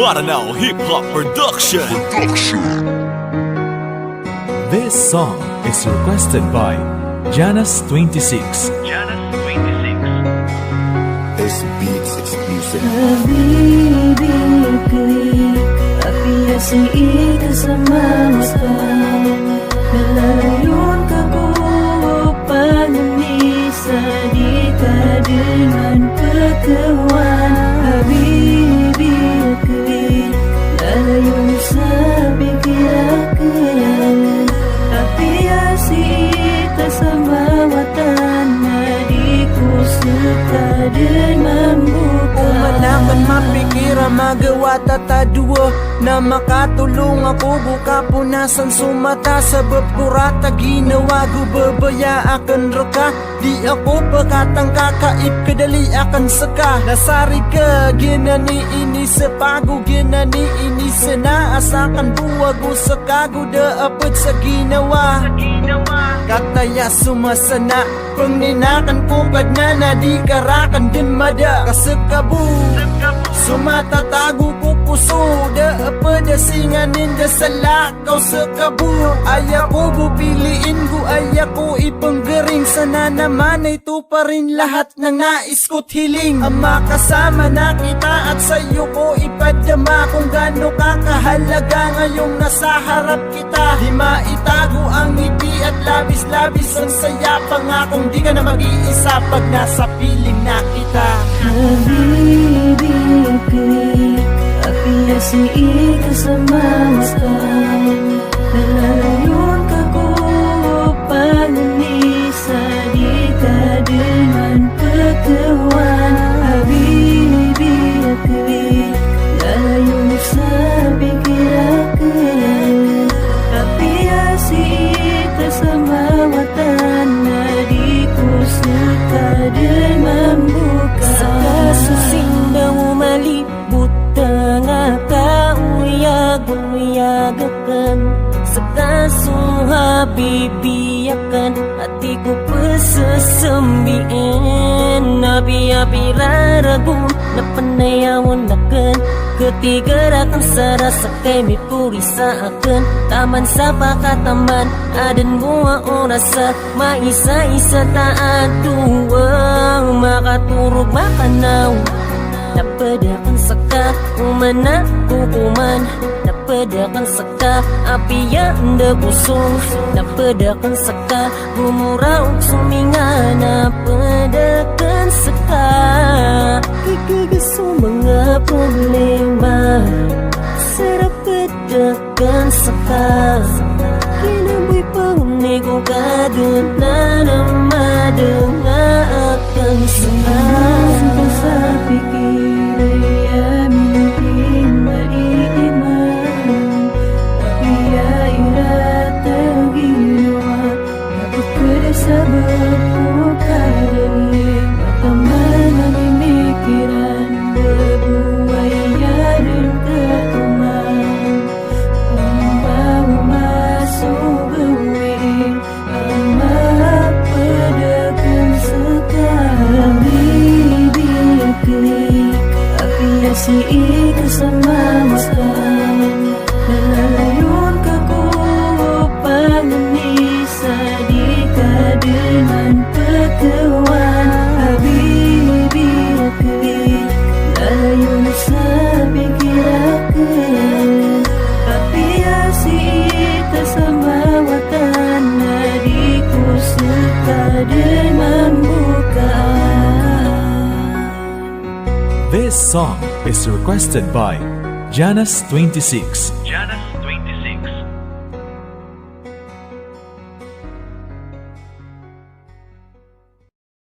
Maranao Hip Hop Production. This song is requested by Janus26. This beats exclusive. Habibi api asing kasama ka. Nalayon ka ko panganisa di ka dengan pagkawan. Habibi lalayong sa pikiran. Api asing kasama watan na di ko suka din membuka. Umanakan mapikira magawa tatadua na makatulong ako buka punasan sumata sabab kurata ginawa gubabaya akan reka di ako pagkatang kakaip kadali akan seka nasari ka ginani ini sepago ginani ini senaasakan buwago sa kago daapad sa ginawa kataya sumasana pangninakan ko kadna na di karakan din mada kasakabu sumatatago ko puso daapad singanin da salakaw sa kabu ayako bupiliin ko ayako ipanggaring sana naman ay ito pa rin lahat ng nais ko't hiling ang makasama na kita at sa'yo ko ipadama kung gaano kakahalaga ngayong nasa harap kita di maitago ang ngiti at labis-labis ang saya pangakong di ka na mag-iisa pag nasa piling na kita. Habibi api asing kasama ka. Nalayon ka ko panganisa di ka dengan pagkawan. Habibi lalayong sa pikiran. Api asing kasama watan na di ko suka din membuka. Sa kasusing daw malibot nga kauyag-uyagakan. Sa kaso habibiyakan ati ko pasasambiin. Nabi-abi raragun na panayawan nakan. Ketigarakan sarasa kay may puri sa akin. Taman sa pakataman adan buwa orasa. Maisa-isa taan tuwang makaturog makanaw. Napadakan saka umana hukuman. Napadakan saka apiyan da pusong. Napadakan saka gumuraw suminga. Napadakan saka kikagaso mga problema. Sarap padakan saka kinaboy pangunay ko kadun na namadang akan saka. Sa pikiran yamin maiiman Apiya iratang ginawa Dapat kada sabab ko kadaling Mataman ang imikiran Babuhay yarin katuman Ang maumasugawin Ang mapadakan sa kami api asing kasama ka. Nalayon ka ko panganisa di ka dengan pagkawan. Habibi lalayong sa pikiran. Api asing kasama watan na di ko suka din membuka. This song is requested by Janus26.